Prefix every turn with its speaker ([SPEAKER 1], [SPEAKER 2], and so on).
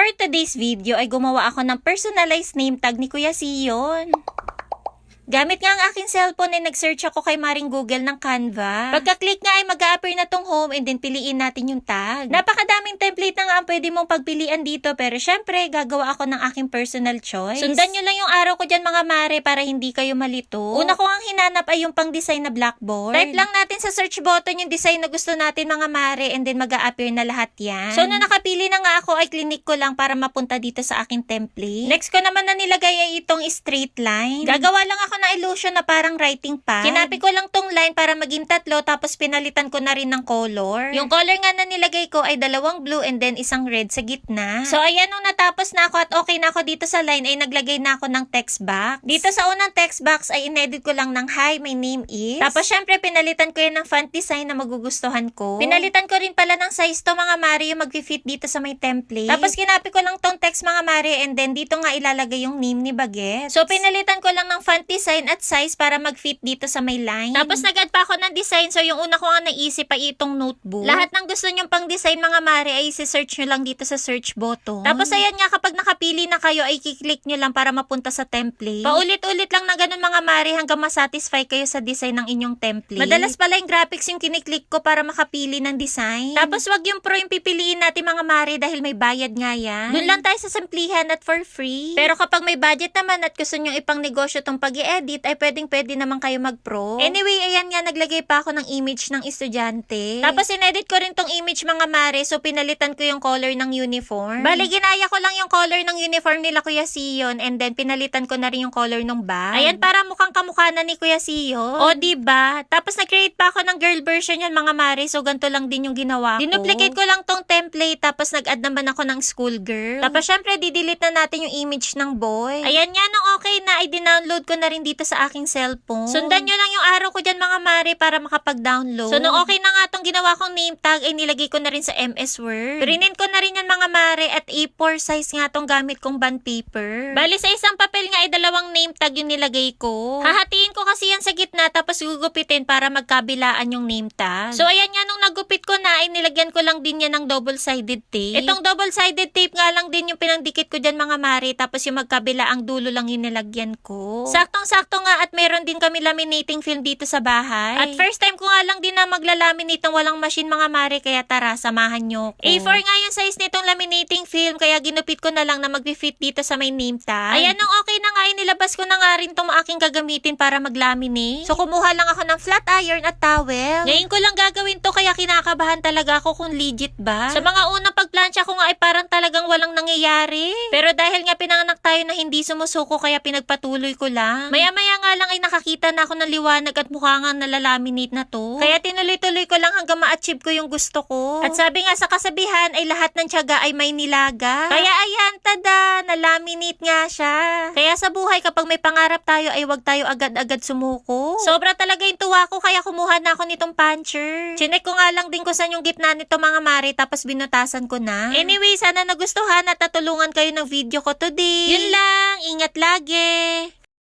[SPEAKER 1] For today's video ay gumawa ako ng personalized name tag ni Kuya Sion. Gamit nga ang aking cellphone ay nag-search ako kay Maring Google ng Canva. Pagka-click nga ay mag-a-appear na tong home and then piliin natin yung tag. Napakadaming template na nga ang pwede mong pagpilian dito pero syempre gagawa ako ng aking personal choice. Sundan nyo lang yung araw ko dyan mga mare para hindi kayo malito. Una ko ang hinanap ay yung pang-design na blackboard. Type lang natin sa search button yung design na gusto natin mga mare and then mag-a-appear na lahat yan. So nung nakapili na nga ako ay clinic ko lang para mapunta dito sa aking template. Next ko naman na nilagay ay itong straight line. Gagawa lang ako na illusion na parang writing pad. Kinapi ko lang tong line para maging tatlo tapos pinalitan ko na rin ng color. Yung color nga na nilagay ko ay dalawang blue and then isang red sa gitna. So ayan nung natapos na ako at okay na ako dito sa line ay naglagay na ako ng text box. Dito sa unang text box ay inedit ko lang ng hi, my name is. Tapos syempre pinalitan ko yan ng font design na magugustuhan ko. Pinalitan ko rin pala ng size to mga mare yung mag-fit dito sa may template. Tapos kinapi ko lang tong text mga mare and then dito nga ilalagay yung name ni Baguette. So pinalitan ko lang ng font design at size para mag-fit dito sa may line. Tapos nag-add pa ako ng design. So yung una ko nga naisip ay itong notebook. Lahat ng gusto nyong pang design mga mare ay isi-search nyo lang dito sa search button. Tapos ayan nga kapag nakapili na kayo ay kiklik nyo lang para mapunta sa template. Paulit-ulit lang na ganun mga mare hanggang masatisfy kayo sa design ng inyong template. Madalas pala yung graphics yung kiniklik ko para makapili ng design. Tapos wag yung pro yung pipiliin natin mga mare dahil may bayad nga yan. Doon lang tayo sa simplihan at for free. Pero kapag may budget naman at gusto nyo ipang negosyo tong pag-i-edit ay pwede naman kayo mag-pro. Anyway, ayan nga, naglagay pa ako ng image ng estudyante. Tapos inedit ko rin tong image mga mare, so pinalitan ko yung color ng uniform. Bale, ginaya ko lang yung color ng uniform nila Kuya Sion and then pinalitan ko na rin yung color ng bag. Ayan, para mukhang kamukha na ni Kuya Sion. O, diba? Tapos nag-create pa ako ng girl version yun mga mare, so ganito lang din yung ginawa ko. Dinuplicate ko lang tong template, tapos nag-add naman ako ng school girl. Tapos syempre, didelete na natin yung image ng boy. Ayan nga, nung okay na, ay dinownload ko na rin dito sa aking cellphone. Sundan nyo lang yung araw ko dyan mga mare para makapag-download. So nung okay na nga tong ginawa kong name tag ay nilagay ko na rin sa MS Word. Prinin ko na rin yan mga mare at A4 size nga tong gamit kong bond paper. Bali sa isang papel nga ay dalawang name tag yung nilagay ko. Hahatiin ko kasi yan sa gitna tapos gugupitin para magkabilaan yung name tag. So ayan nga nung nagupit ko na ay nilagyan ko lang din yan ng double-sided tape. Itong double-sided tape nga lang din yung pinangdikit ko dyan mga mare tapos yung magkabila ang dulo lang yung nilagyan ko. Saktong-sakto nga at meron din kami laminating film dito sa bahay. At first time ko nga lang din na maglalaminate ng walang machine mga mare kaya tara samahan nyo ko. A4 nga yung size nitong laminating film kaya ginupit ko na lang na mag-fit dito sa may name tag. Ayan nung okay na nga inilabas ko na nga rin itong aking gagamitin para maglaminate. So kumuha lang ako ng flat iron at towel. Ngayon ko lang gagawin to kaya kinakabahan talaga ako kung legit ba. Sa mga unang pagplansya ko nga ay parang talagang walang nangyayari. Pero dahil nga pinanganak tayo na hindi sumusuko kaya pinagpatuloy ko lang. Maya-maya nga lang ay nakakita na ako ng liwanag at mukha nga nalalaminate na to. Kaya tinuloy-tuloy ko lang hanggang ma-achieve ko yung gusto ko. At sabi nga sa kasabihan ay lahat ng tiyaga ay may nilaga. Kaya ayan, tada, nalaminate nga siya. Kaya sa buhay kapag may pangarap tayo ay wag tayo agad-agad sumuko. Sobra talaga yung tuwa ko kaya kumuha na ako nitong puncher. Chinek ko nga lang din kung saan yung gitna nito mga mare tapos binutasan ko na. Anyway, sana nagustuhan at natulungan kayo ng video ko today. Yun lang, ingat lagi.